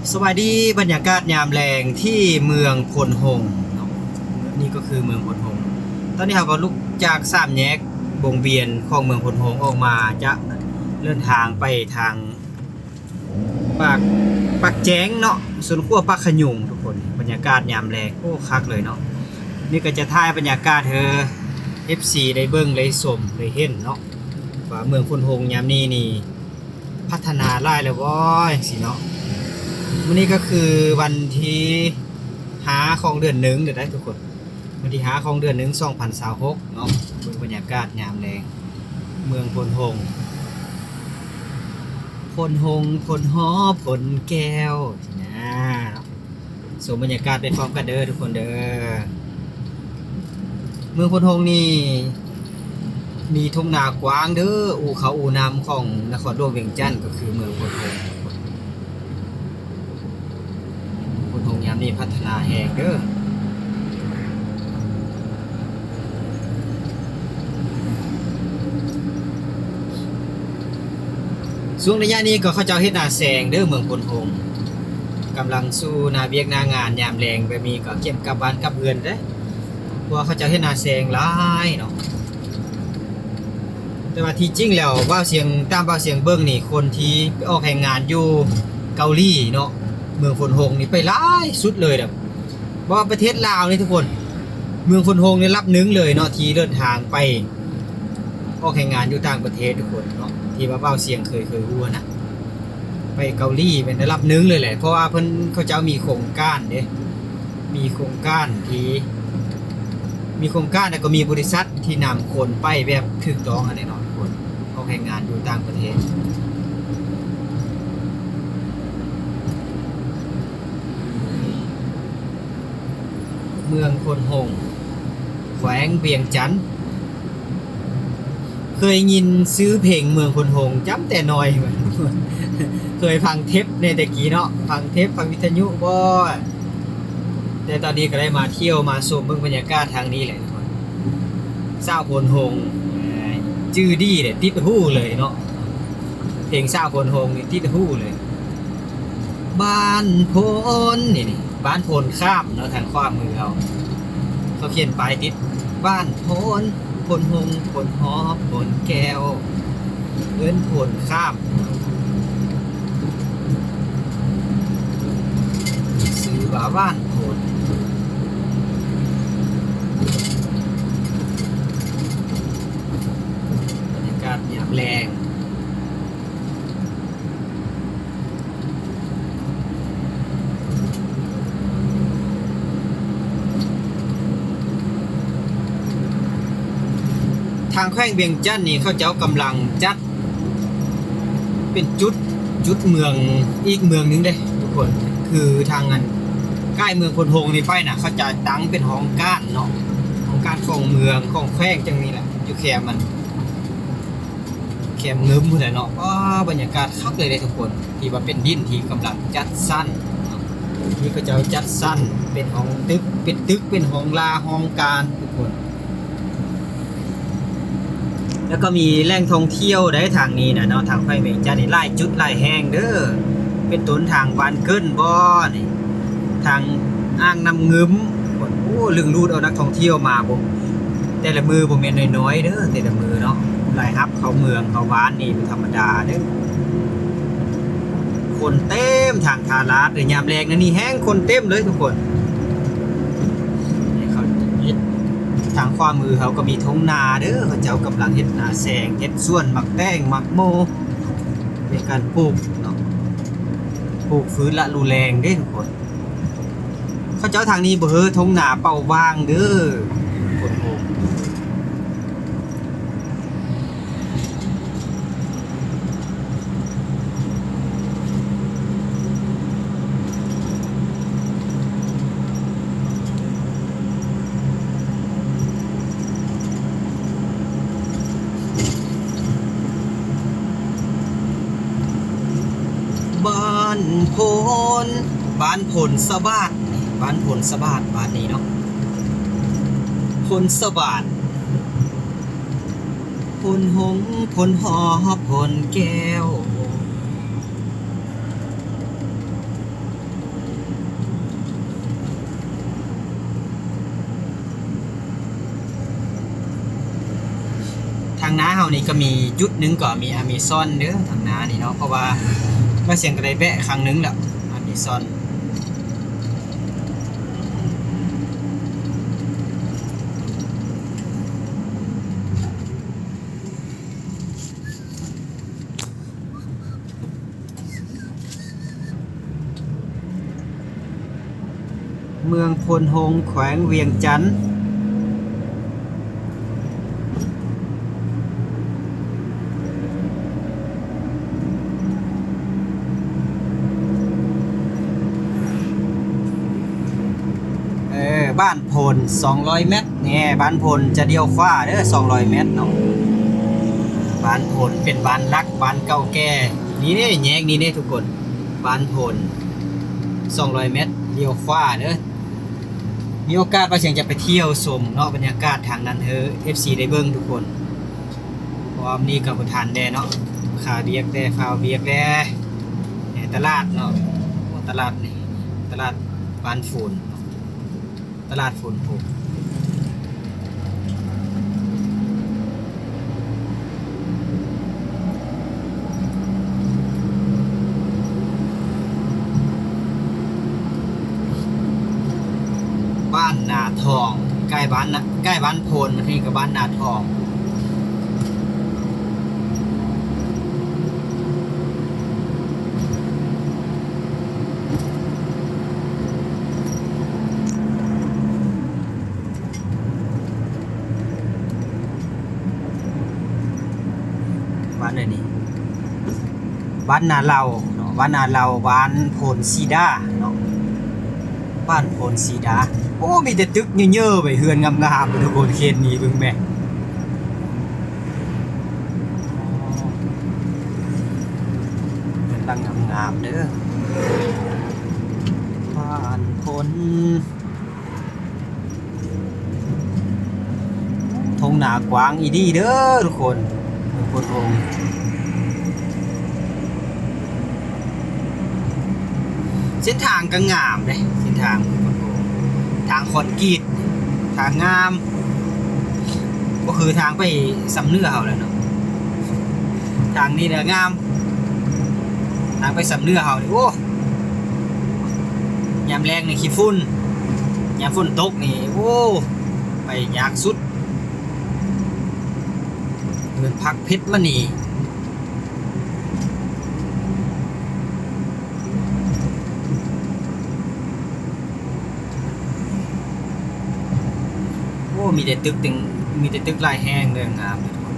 สวัสดีบรรยากาศยามแรงที่เมืองพลหงส์เนาะนี่ก็คือเมืองพลหงส์ตอนนี้เราก็ลุกจากสามแยกวงเวียนของเมืองพลหงส์ออกมาจะเดินทางไปทางปากแจ้งเนาะส่วนขั้วปากขยุงทุกคนบรรยากาศยามแรงโอ้คักเลยเนาะนี่ก็จะถ่ายบรรยากาศFC ได้เบิ่งได้ชมได้เห็นเนาะว่าเมืองพลหงส์ยามนี้นี่พัฒนาหลายแล้วว้ยสิเนาะวันนี้ก็คือวันที่หาของเดือนหนึ่งเดี๋ยวได้ทุกคนวันที่หาของเดือนหนึ่ง2026เนาะเบิ่งบรรยากาศยามแรงเมืองพลหงส์พลหงส์พลหอพลแก้วนะสมบรรยากาศไปพร้อมกันเด้อทุกคนเด้อเมืองพลหงส์นี่มีทุ่งนากว้างเด้ออู่เขาอู่น้ำของนครหลวงเวียงจันทน์ก็คือเมืองพลหงส์ยามนี้พัฒนาแหงเด้อช่วงระยะนี้ก็เขาเจ้าเฮ็ดนาแซงเด้อเมืองพลหงส์กำลังสู้นาเวียกนางานยามแรงไปมีก็เก็บกลับบ้านกลับเรือนเด้อเพราะเขาเจ้าเฮ็ดนาแซงหลายเนาะแต่ว่าที่จริงแล้วว่าเสียงตามว่าเสียงเบิ่งนี่คนที่ไปออกแข่งงานอยู่เกาหลีเนาะเมืองพลหงส์นี่ไปหลายสุดเลยแบบว่าประเทศลาวนี่ทุกคนเมืองพลหงส์นี่รับหนึ่งเลยเนาะที่เดินทางไปออกแข่งงานอยู่ต่างประเทศทุกคนเนาะที่ว่าเว้าเสียงเคยฮู้นะไปเกาหลีเป็นได้รับหนึ่งเลยแหละเพราะว่าเพิ่นเขาเจ้ามีโครงการเด้มีโครงการแล้วก็มีบริษัทที่นำคนไปแบบถูกต้องอันนี้เนาะทุกคนออกแข่งงานอยู่ต่างประเทศเมืองพลหงส์แขวงเวียงจันทน์เคยยินซื้อเพลงเมืองพลหงส์จำแต่น้อย เคยฟังเทปในแต่กี้เนาะฟังเทปฟังวิทยุบ่แต่ตอนนี้ก็ได้มาเที่ยวมาชมเบิ่งบรรยากาศทางนี้แหละทุกคนสาวพลหงส์ชื่อดีเนี่ยติดหูเลยเนาะเพลงสาวพลหงส์นี่ติดหูเลยบ้านพลนี่บ้านพลข้ามเนาะทางขวามือเขาเขียนป้ายติดบ้านพลหงส์พลหอพลแก้วเอิ้นพลข้ามซื้อว่าบ้านพลบรรยากาศยามแรงทางแขวงเวียงจันทน์นี่เขาเจ้ากำลังจัดเป็นจุดเมืองอีกเมืองนึงเด้ทุกคนคือทางนั้นใกล้เมืองพลหงส์นี่ไปน่ะเขาจะตั้งเป็นห้องการเนาะห้องการของเมืองของแขวงจังนี้แหละอยู่แคมเงิมพุ่นน่ะเนาะบรรยากาศคักเลยเด้ทุกคนที่ว่าเป็นดินที่กำลังจัดสรรที่เขาเจ้าจัดสรรเป็นห้องตึกเป็นห้องลาห้องการทุกคนแล้วก็มีแหล่งท่องเที่ยวได้ทางนี้นะเนาะทางไฟเวียงจันทน์นี่หลายจุดหลายแห่งเด้อเป็นต้นทางบ้านเกิ้นบ่นี่ทางอ่างน้ำงึมโอ้ลึงรูดเอานักท่องเที่ยวมาบ่แต่ละมือบ่แม่นน้อยๆเด้อแต่ละมือเนาะหลายฮับเข้าเมืองเข้าบ้านนี่เป็นธรรมดาเด้อคนเต็มทางทาราดหรือยามแลงนั่นนี่แห้งคนเต็มเลยทุกคนทางขวามือเขาก็มีทุ่งนาเด้อเขาเจ้ากำลังเฮ็ดนาแซงเฮ็ดสวนหมักแตงหมักโมเป็นการปลูกเนาะปลูกฟื้นละรูแรงเด้ทุกคนเขาเจ้าทางนี้บ่เฮ้อทุ่งนาเป่าว่างเด้อคนโหบ้านพลสบาดบ้านพลสบาดบ้านนี้เนาะพลสบาดพลหงส์พลหอพลแก้ว างน้าเฮานี่ก็มีจุดหนึงก็มีอเมซอนเด้อทางน้านี่เนาะเพราะว่าบ่เสียงก็ได้แวะครั้งหนึงแล้วอเมซอนเมืองพลหงส์แขวงเวียงจันทน์บ้านพล200 เมตรเนี่ยบ้านพลจะเดียวขวาเด้อ200 เมตรเนาะบ้านพลเป็นบ้านรักบ้านเก่าแก่นี่นี่แยกนี่นี่ทุกคนบ้านพล200 เมตรเดียวขวาเด้อมีโอกาสว่าเสียงจะไปเที่ยวชมเนาะบรรยากาศทางนั้นFC ได้เบิ่งทุกคนเพราะว่านี่ก็บ่ทันแน่เนาะขาเบียกแต่ฟ้าวเบียกแต่ตลาดเนาะตลาดนี่ตลาดบ้านฝนตลาดฝนตกบ้านนาทองใกล้บ้านโพนมันนี่กับบ้านนาทองบ้านไหนนี่บ้านนาเราเนาะบ้านนาเราบ้านโพนซีดาเนาะบ้านโพนซีดาโอ้มีแต่ตึกเยอะๆไปเฮือนงามๆทุกคนเขตนี้เบิ่งแม่ตั้งงามๆเด้อบ้านโพนทงหนากว้างอีดีเด้อทุกคนโพนทงเส้นทางก็งามเลยเส้นทางคอนกรีตทางงามก็คือทางไปสำเนื้อเขาแล้วเนาะทางนี้เนี่ยงามทางไปสำเนื้อเขาโอ้ยามแรงนี่ขี้ฝุ่นยามฝนตกนี่โอ้ไปยากสุดเดินพักเพชรมณีมีแต่ตึกลายแห้งเลยงามเลยทุกคน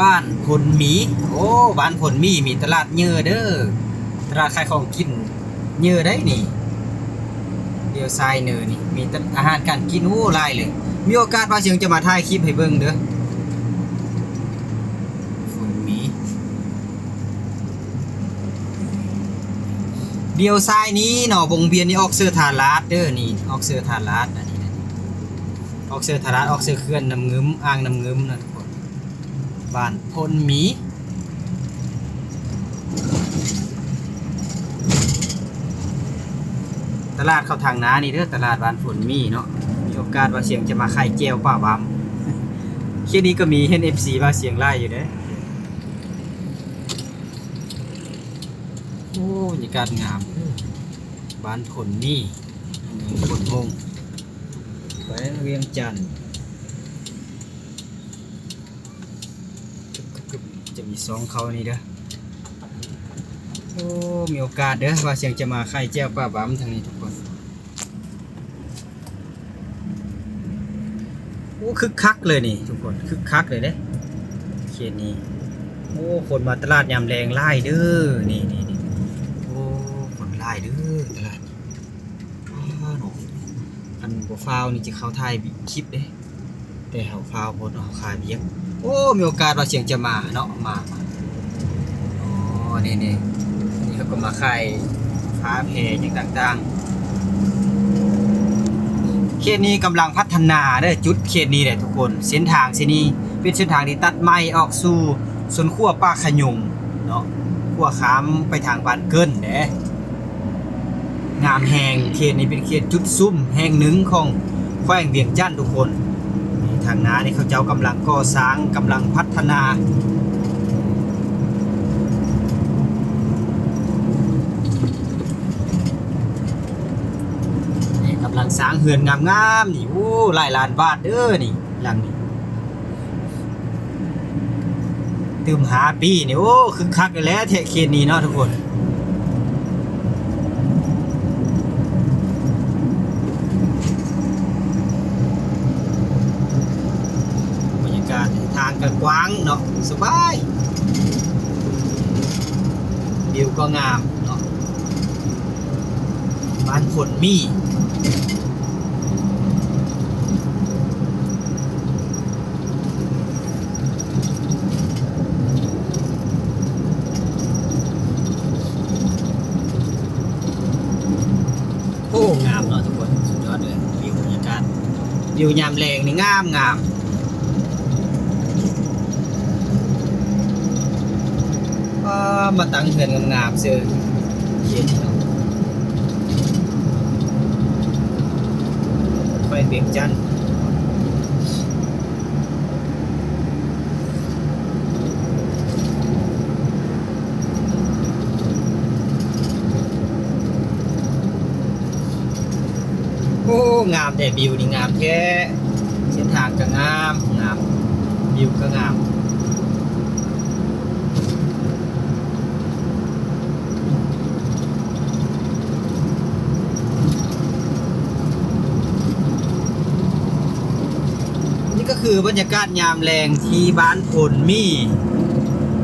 บ้านพลหมีโอ้บ้านพลหมีมีตลาดเยอะเด้อตลาดขายของกินเยอะได้นี่เดียวทรายเนอนี่มีอาหารการกินโอ้หลายเลยมีโอกาสว่าเสียงจะมาถ่ายคลิปให้เบิ่งเด้อฝุ่นมีเดียวซ้ายนี้เนาะวงเวียนนี่ออกเสื้อทาราดเด้อนี่ออกเสื้อทาราดอันนี้นะออกเสื้อทาราดออกเสื้อเคลื่อนน้ำงึมอ่างน้ำงึมนะทุกคนบ้านพลหมีตลาดเข้าทางน้านี่เด้อตลาดบ้านพลหมีเนาะโอกาสว่าเสียงจะมาไข่เจียวป่าบ้ำแค่นี้ก็มีเห็น FC ว่าเสียงไล่อยู่เด้โอ้บรรยากาศงามบ้านผลนี่ผลหงส์แขวงเวียงจันทน์จะมี2เขานี่เด้อโอ้มีโอกาสเด้อว่าเสียงจะมาไข่เจียวป่าบ้ำทางนี้ทุกคนโอ้คึกคักเลยนี่ทุกคนคึกคักเลยเด้เขตนี้โอ้คนมาตลาดยามแรงไล่เด้อนี่โอ้คนไล่เด้อตลาดอันบ่ฟาวนี่จะเข้าถ่ายคลิปเด้แต่เฮาฟาวบ่เนาะขายเบียกโอ้มีโอกาสว่าเสียงจะมาเนาะมาอ๋อนี่เขาก็มาขายฟ้าแพอย่างต่างๆเขตนี้กำลังพัฒนาเด้อจุดเขตนี้แหละทุกคนเส้นทางเส้นนี้ เป็นเส้นทางที่ตัดใหม่ออกสู่สวนขั้วป่าขยุงเนาะขั้วขามไปทางบ้านเกินเด้งามแห่งเขตนี้เป็นเขตจุดซุ่มแห่งหนึ่งของแขวงเวียงจันทน์ทุกคนทางน้านี่เขาเจ้ากำลังก่อสร้างกำลังพัฒนา กำลังสร้างเฮือนงามๆนี่โอ้หลายล้านบาทเด้อนี่หลังนี้ตื่มหาปีนี่โอ้คึกคักเลยแหล้วเทเขตนี้เนาะทุกคนบรรยากาศทางกว้างเนาะสบายวิวก็งามเนาะบ้านผลมีโอ้งามเนาะทุกคนสุดยอดเลยวิวบรรยากาศวิวยามแรงนี่งามมาตั้งเฮือนงามๆเสือเย็นเนาะไปเวียงจันทน์โอ้งามแต่วิวนี่งามแท้เส้นทางก็งามวิวก็งามก็คือบรรยากาศยามแรงที่บ้านพลมี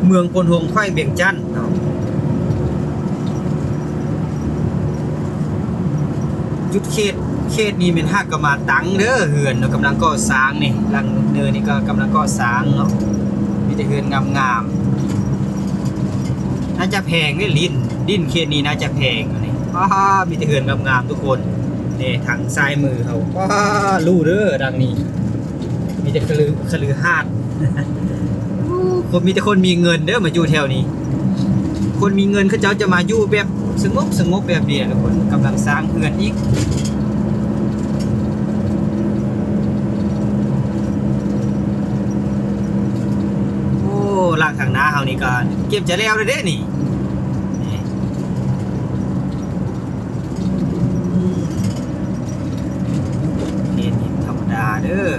เมืองพลหงส์แขวงเวียงจันทน์เนาะจุดเขตนี้เป็นห้ากมาตังเด้อเฮือนเนาะกำลังก่อสร้างนี่หลังเนินนี่ก็กำลังก่อสร้างเนาะมีแต่เฮือนงามๆน่าจะแพงนี่ดินเขตนี้น่าจะแพงนี่มีแต่เฮือนงามๆทุกคนนี่ทางซ้ายมือเขาลู่เด้อดังนี้มีแต่คลือหาดคนมีแต่คนมีเงินเด้อมาอยู่แถวนี้คนมีเงินเขาเจ้าจะมาอยู่แบบสงบแบบนี้ทุกคนกำลังสร้างเฮือนอีกโอ้ลากทางหน้าเฮานี่ก็เก็บจะแล้วเลยเด้นี่นี่ธรรมดาเด้อ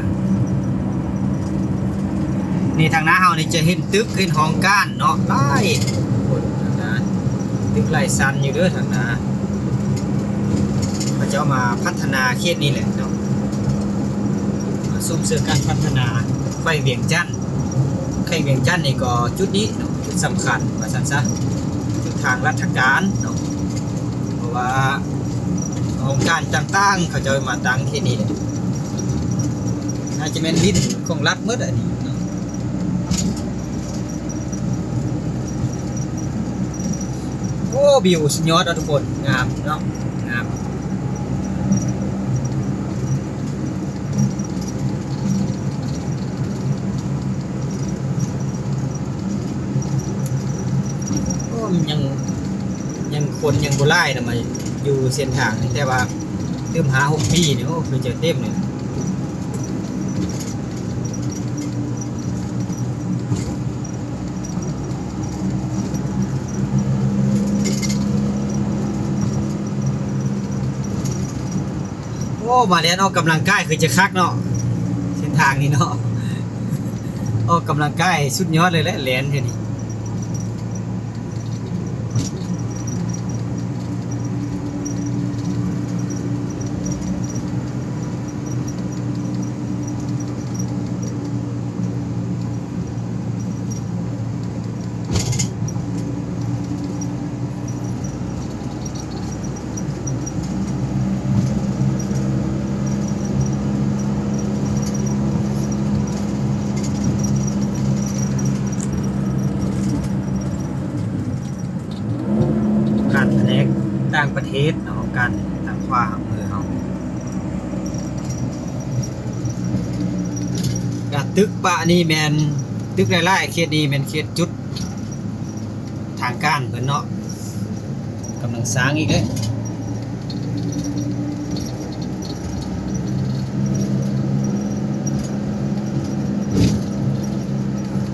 นี่ทางหน้าเฮานี่จะเห็นตึกเห็นห้องก้านเนาะไล่คนทางหน้าตึกไล่ซันอยู่เด้อทางหน้าเขาจะมาพัฒนาเขตนี้แหละเนาะมาซุ่มเสือการพัฒนาแขวงเวียงจันทน์นี่ก็จุดนี้เนาะจุดสำคัญว่าซั่นซะจุดทางราชการเนาะเพราะว่าโครงการต่างๆเขาจะมาตั้งที่นี่น่าจะเป็นลิ้นของรัฐหมดอันนี้โอ้วิวสุดยอดทุกคนงามเนาะงามโอ้ยังคนยังโบราณนะมาอยู่เส้นทางนี่แต่ว่าเติมหา6 ปีเนี่ยโอ้คือจะเต็มเลยโอ้มาเรียนออกกำลังกายคือจะคักเนาะเส้นทางนี้เนาะออกกำลังกายสุดยอดเลยแหละแลนเท่านี้การแผนกต่างประเทศเนาะการทางขวามือเขาการ ตึกปะนี่แมนตึกหลายๆเขตนี้แมนเขตจุดทางการเพิ่นเนาะกำลังสร้างอีกเลย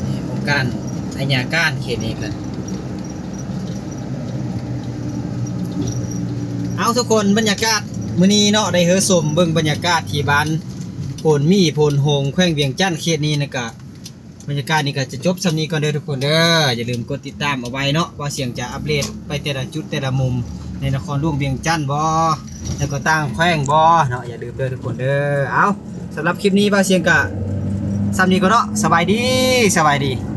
นี่องค์การอัยญาการเขตนี้กันเอาทุกคนบรรยากาศมื้อนี้เนาะได้เฮอชมเบิ่งบรรยากาศที่บ้านโพนมีโพนโฮงแขวงเวียงจันทน์เขตนี้นะก็บรรยากาศนี้ก็จะจบสำนี้ก่อนเด้อทุกคนเด้ออย่าลืมกดติดตามเอาไว้เนาะว่าเสียงจะอัปเดตไปแต่ละจุดแต่ละมุมในนครหลวงเวียงจันทน์บ่แล้วก็ต่างแขวงบ่เนาะอย่าลืมเด้อทุกคนเด้อเอาสำหรับคลิปนี้ว่าเสียงก็สำนี้ก็เนาะสบายดี